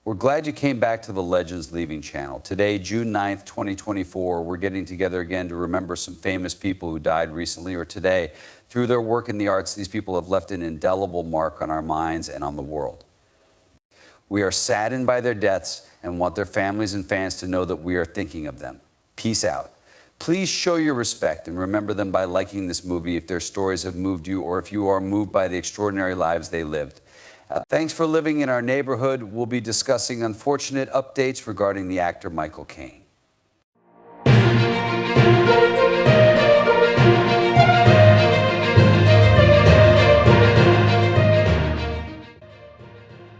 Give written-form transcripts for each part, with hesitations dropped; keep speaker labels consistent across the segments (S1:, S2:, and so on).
S1: We're glad you came back to the Legends Leaving channel. Today, June 9th, 2024, we're getting together again to remember some famous people who died recently or today. Through their work in the arts, these people have left an indelible mark on our minds and on the world. We are saddened by their deaths and want their families and fans to know that we are thinking of them. Peace out. Please show your respect and remember them by liking this movie if their stories have moved you or if you are moved by the extraordinary lives they lived. Thanks for living in our neighborhood. We'll be discussing unfortunate updates regarding the actor Michael Caine.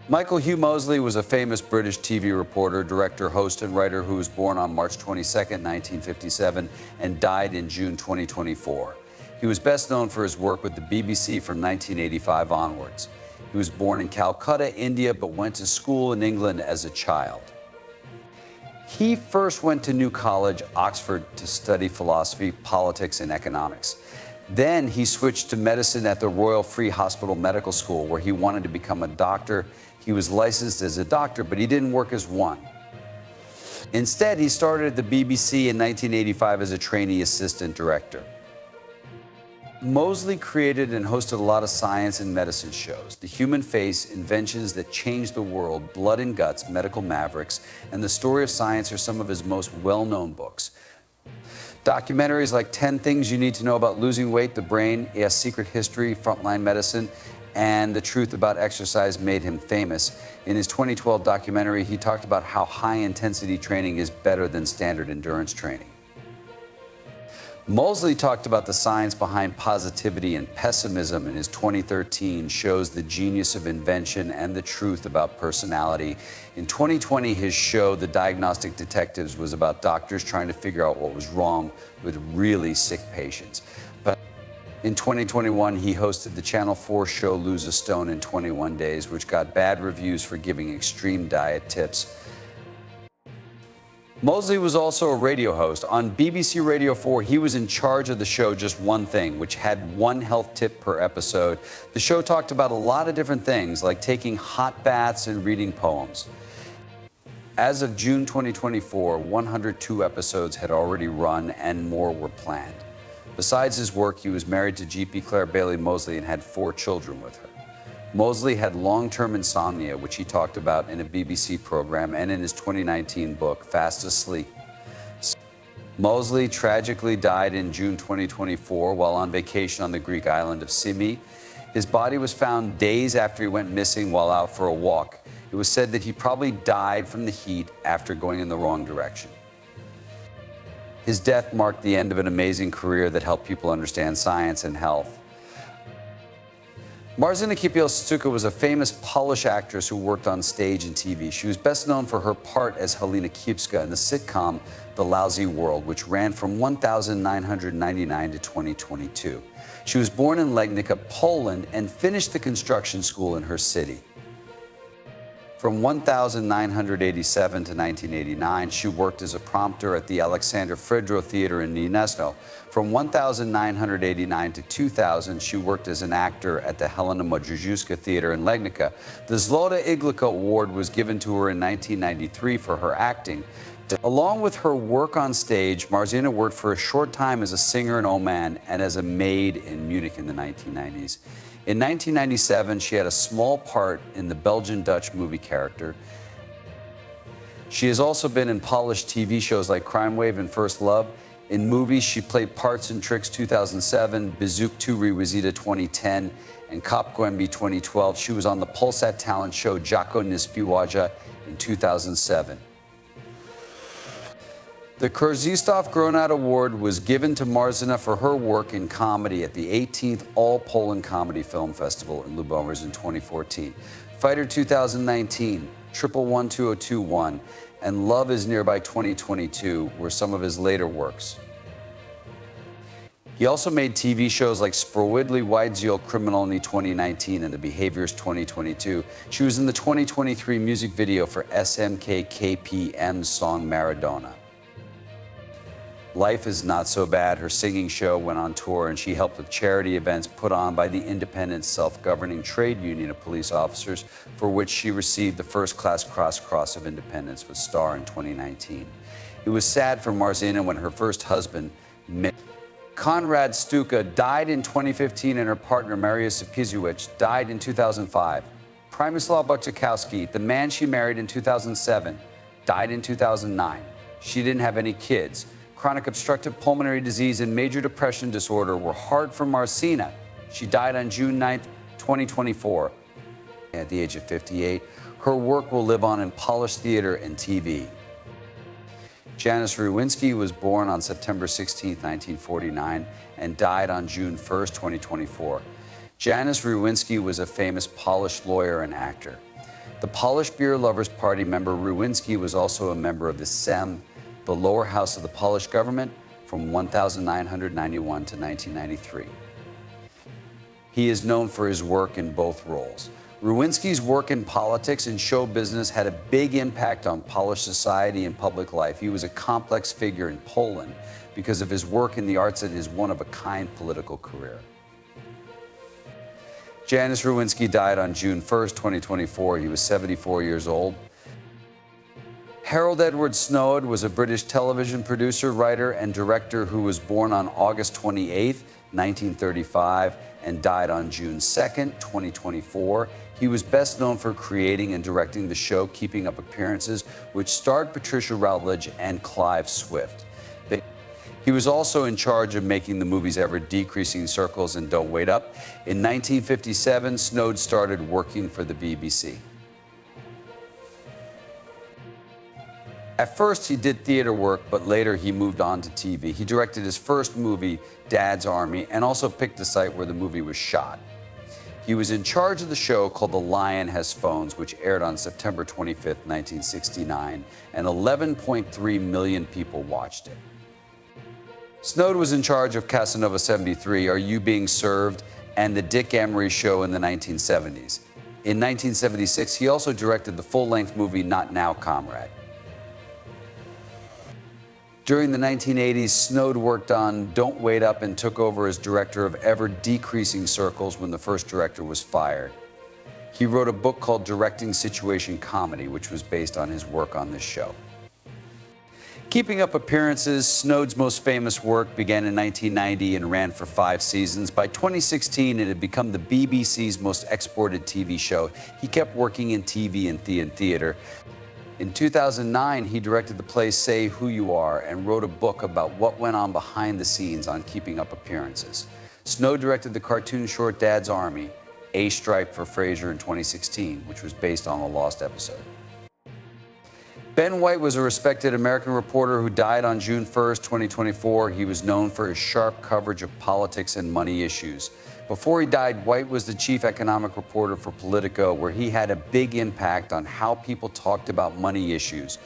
S1: Michael Hugh Moseley was a famous British TV reporter, director, host, and writer who was born on March 22, 1957, and died in June 2024. He was best known for his work with the BBC from 1985 onwards. He was born in Calcutta, India, but went to school in England as a child. He first went to New College, Oxford, to study philosophy, politics, and economics. Then he switched to medicine at the Royal Free Hospital Medical School, where he wanted to become a doctor. He was licensed as a doctor, but he didn't work as one. Instead, he started at the BBC in 1985 as a trainee assistant director. Moseley created and hosted a lot of science and medicine shows. The Human Face, Inventions That Changed the World, Blood and Guts, Medical Mavericks, and The Story of Science are some of his most well-known books. Documentaries like 10 Things You Need to Know About Losing Weight, the Brain, A Secret History, Frontline Medicine, and The Truth About Exercise made him famous. In his 2012 documentary, he talked about how high-intensity training is better than standard endurance training. Moseley talked about the science behind positivity and pessimism in his 2013 shows The Genius of Invention and The Truth About Personality. In 2020, his show, The Diagnostic Detectives, was about doctors trying to figure out what was wrong with really sick patients. But in 2021, he hosted the Channel 4 show Lose a Stone in 21 Days, which got bad reviews for giving extreme diet tips. Moseley was also a radio host. On BBC Radio 4, he was in charge of the show Just One Thing, which had one health tip per episode. The show talked about a lot of different things, like taking hot baths and reading poems. As of June 2024, 102 episodes had already run and more were planned. Besides his work, he was married to GP Claire Bailey Moseley and had 4 children with her. Moseley had long-term insomnia, which he talked about in a BBC program and in his 2019 book, Fast Asleep. Moseley tragically died in June 2024 while on vacation on the Greek island of Symi. His body was found days after he went missing while out for a walk. It was said that he probably died from the heat after going in the wrong direction. His death marked the end of an amazing career that helped people understand science and health. Marzyna Kipiel-Szczuka was a famous Polish actress who worked on stage and TV. She was best known for her part as Halina Kipska in the sitcom The Lousy World, which ran from 1999 to 2022. She was born in Legnica, Poland, and finished the construction school in her city. From 1987 to 1989, she worked as a prompter at the Alexander Fredro Theater in Gniezno. From 1989 to 2000, she worked as an actor at the Helena Modrzejewska Theater in Legnica. The Złota Iglika Award was given to her in 1993 for her acting. Along with her work on stage, Marzyna worked for a short time as a singer in Oman and as a maid in Munich in the 1990s. In 1997, she had a small part in the Belgian-Dutch movie Character. She has also been in Polish TV shows like Crime Wave and First Love. In movies, she played parts in Tricks 2007, Bizuk 2 Rewizita 2010, and Cop Głębi 2012. She was on the Polsat talent show Jako Nispiłaja in 2007. The Krzysztof Gronat Award was given to Marzyna for her work in comedy at the 18th All-Poland Comedy Film Festival in Lubomierz in 2014. Fighter 2019, 112021, and Love is Nearby 2022 were some of his later works. He also made TV shows like Sprawiedliwy Wydział Kryminalny 2019 and The Behaviors 2022. She was in the 2023 music video for SMK KPM's song Maradona. Life is Not So Bad. Her singing show went on tour, and she helped with charity events put on by the independent self-governing trade union of police officers, for which she received the first-class Cross of Independence with Star in 2019. It was sad for Marzina when her first husband, Konrad Stuka, died in 2015, and her partner, Maria Sapiziewicz, died in 2005. Przemysław Wojciechowski, the man she married in 2007, died in 2009. She didn't have any kids. Chronic obstructive pulmonary disease and major depression disorder were hard for Marzina. She died on June 9th, 2024. At the age of 58, her work will live on in polished theater and TV. Janis Ruwinski was born on September 16, 1949, and died on June 1, 2024. Janis Ruwinski was a famous Polish lawyer and actor. The Polish Beer Lovers Party member Ruwinski was also a member of the Sejm, the lower house of the Polish government, from 1991 to 1993. He is known for his work in both roles. Ruwinski's work in politics and show business had a big impact on Polish society and public life. He was a complex figure in Poland because of his work in the arts and his one-of-a-kind political career. Janis Ruwinski died on June 1st, 2024. He was 74 years old. Harold Edward Snowd was a British television producer, writer, and director who was born on August 28, 1935, and died on June 2nd, 2024. He was best known for creating and directing the show Keeping Up Appearances, which starred Patricia Routledge and Clive Swift. He was also in charge of making the movies Ever Decreasing Circles and Don't Wait Up. In 1957, Snowd started working for the BBC. At first, he did theater work, but later he moved on to TV. He directed his first movie, Dad's Army, and also picked the site where the movie was shot. He was in charge of the show called The Lion Has Phones, which aired on September 25, 1969, and 11.3 million people watched it. Snowd was in charge of Casanova 73, Are You Being Served?, and The Dick Emery Show in the 1970s. In 1976, he also directed the full-length movie Not Now, Comrade. During the 1980s, Snowd worked on Don't Wait Up and took over as director of Ever Decreasing Circles when the first director was fired. He wrote a book called Directing Situation Comedy, which was based on his work on this show. Keeping Up Appearances, Snowd's most famous work, began in 1990 and ran for 5 seasons. By 2016, it had become the BBC's most exported TV show. He kept working in TV and theater. In 2009, he directed the play Say Who You Are and wrote a book about what went on behind the scenes on Keeping Up Appearances. Snowd directed the cartoon short Dad's Army, A Stripe for Frasier in 2016, which was based on a lost episode. Ben White was a respected American reporter who died on June 1st, 2024. He was known for his sharp coverage of politics and money issues. Before he died, White was the chief economic reporter for Politico, where he had a big impact on how people talked about money issues.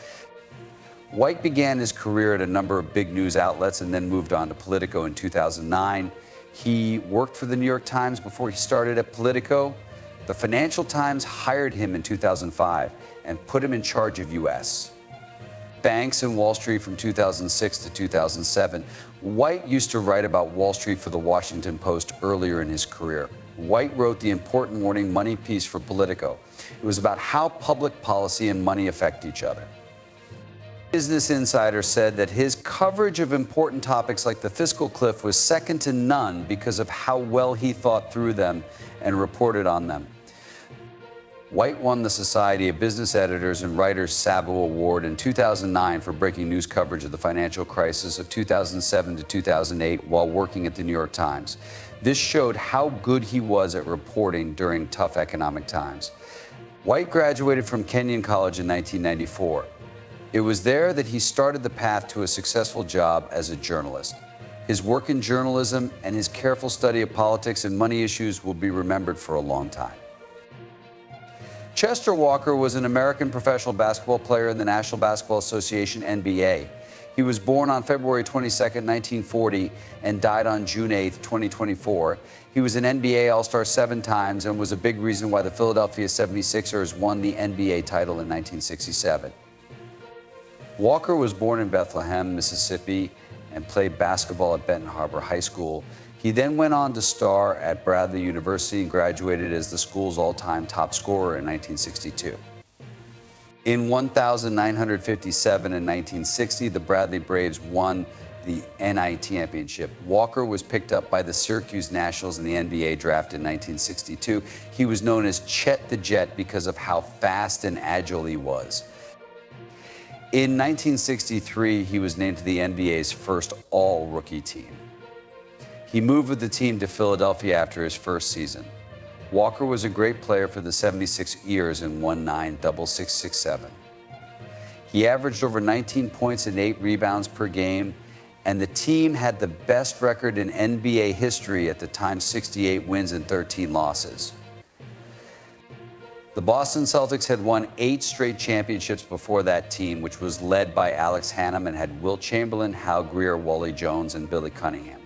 S1: White began his career at a number of big news outlets and then moved on to Politico in 2009. He worked for the New York Times before he started at Politico. The Financial Times hired him in 2005 and put him in charge of U.S. banks and Wall Street from 2006 to 2007. White used to write about Wall Street for the Washington Post earlier in his career. White wrote the important morning money piece for Politico. It was about how public policy and money affect each other. Business Insider said that his coverage of important topics like the fiscal cliff was second to none because of how well he thought through them and reported on them. White won the Society of Business Editors and Writers Sabo Award in 2009 for breaking news coverage of the financial crisis of 2007 to 2008 while working at the New York Times. This showed how good he was at reporting during tough economic times. White graduated from Kenyon College in 1994. It was there that he started the path to a successful job as a journalist. His work in journalism and his careful study of politics and money issues will be remembered for a long time. Chester Walker was an American professional basketball player in the National Basketball Association, NBA. He was born on February 22, 1940, and died on June 8, 2024. He was an NBA All-Star 7 times and was a big reason why the Philadelphia 76ers won the NBA title in 1967. Walker was born in Bethlehem, Mississippi, and played basketball at Benton Harbor High School. He then went on to star at Bradley University and graduated as the school's all-time top scorer in 1962. In 1957 and 1960, the Bradley Braves won the NIT championship. Walker was picked up by the Syracuse Nationals in the NBA draft in 1962. He was known as Chet the Jet because of how fast and agile he was. In 1963, he was named to the NBA's first all-rookie team. He moved with the team to Philadelphia after his first season. Walker was a great player for the 76 Ears and won 9 double-6-6-7. He averaged over 19 points and 8 rebounds per game, and the team had the best record in NBA history at the time, 68 wins and 13 losses. The Boston Celtics had won 8 straight championships before that team, which was led by Alex Hannum and had Wilt Chamberlain, Hal Greer, Wally Jones, and Billy Cunningham.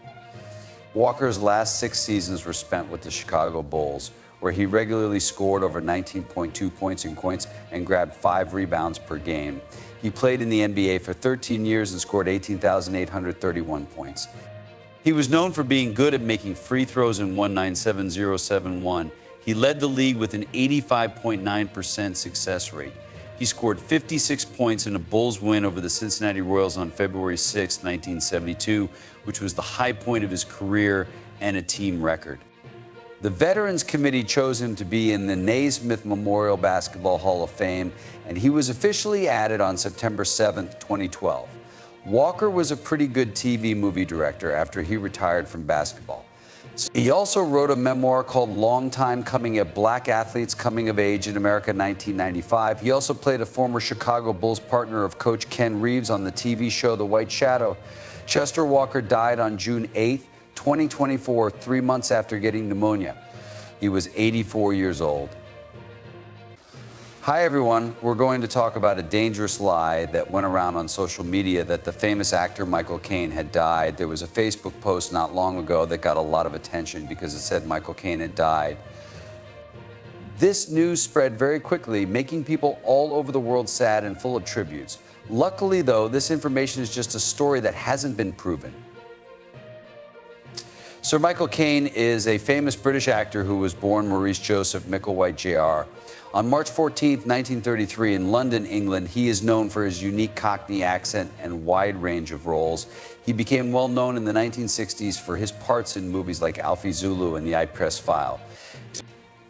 S1: Walker's last 6 seasons were spent with the Chicago Bulls, where he regularly scored over 19.2 points and grabbed 5 rebounds per game. He played in the NBA for 13 years and scored 18,831 points. He was known for being good at making free throws in 1970-71. He led the league with an 85.9% success rate. He scored 56 points in a Bulls win over the Cincinnati Royals on February 6, 1972, which was the high point of his career and a team record. The Veterans Committee chose him to be in the Naismith Memorial Basketball Hall of Fame, and he was officially added on September 7, 2012. Walker was a pretty good TV movie director after he retired from basketball. He also wrote a memoir called Long Time Coming at Black Athletes Coming of Age in America, 1995. He also played a former Chicago Bulls partner of Coach Ken Reeves on the TV show The White Shadow. Chester Walker died on June 8, 2024, 3 months after getting pneumonia. He was 84 years old. Hi, everyone. We're going to talk about a dangerous lie that went around on social media that the famous actor Michael Caine had died. There was a Facebook post not long ago that got a lot of attention because it said Michael Caine had died. This news spread very quickly, making people all over the world sad and full of tributes. Luckily, though, this information is just a story that hasn't been proven. Sir Michael Caine is a famous British actor who was born Maurice Joseph Micklewhite Jr. On March 14, 1933, in London, England, he is known for his unique Cockney accent and wide range of roles. He became well known in the 1960s for his parts in movies like Alfie Zulu and The I Press File.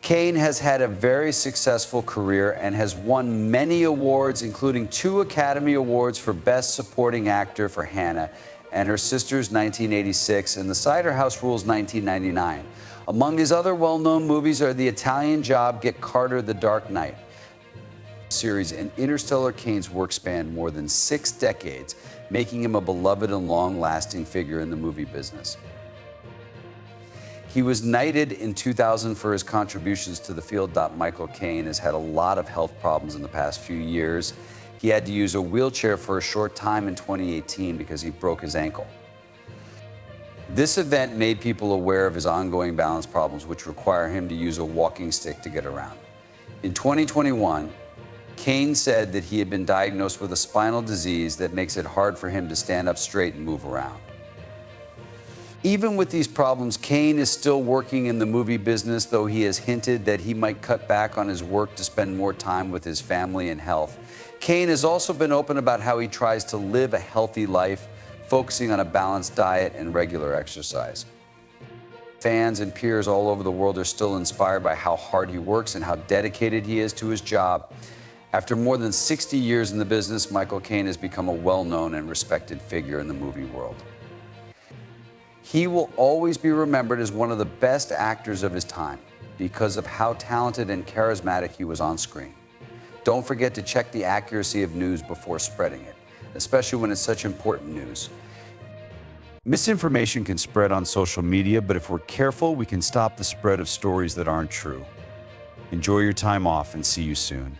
S1: Caine has had a very successful career and has won many awards, including 2 Academy Awards for Best Supporting Actor for Hannah and Her Sisters, 1986, and The Cider House Rules, 1999. Among his other well-known movies are The Italian Job, Get Carter, The Dark Knight series, and Interstellar. Caine's work spanned more than 6 decades, making him a beloved and long-lasting figure in the movie business. He was knighted in 2000 for his contributions to the field. Michael Caine has had a lot of health problems in the past few years. He had to use a wheelchair for a short time in 2018 because he broke his ankle. This event made people aware of his ongoing balance problems, which require him to use a walking stick to get around. In 2021, Caine said that he had been diagnosed with a spinal disease that makes it hard for him to stand up straight and move around. Even with these problems, Caine is still working in the movie business, though he has hinted that he might cut back on his work to spend more time with his family and health. Caine has also been open about how he tries to live a healthy life, focusing on a balanced diet and regular exercise. Fans and peers all over the world are still inspired by how hard he works and how dedicated he is to his job. After more than 60 years in the business, Michael Caine has become a well-known and respected figure in the movie world. He will always be remembered as one of the best actors of his time because of how talented and charismatic he was on screen. Don't forget to check the accuracy of news before spreading it, especially when it's such important news. Misinformation can spread on social media, but if we're careful, we can stop the spread of stories that aren't true. Enjoy your time off and see you soon.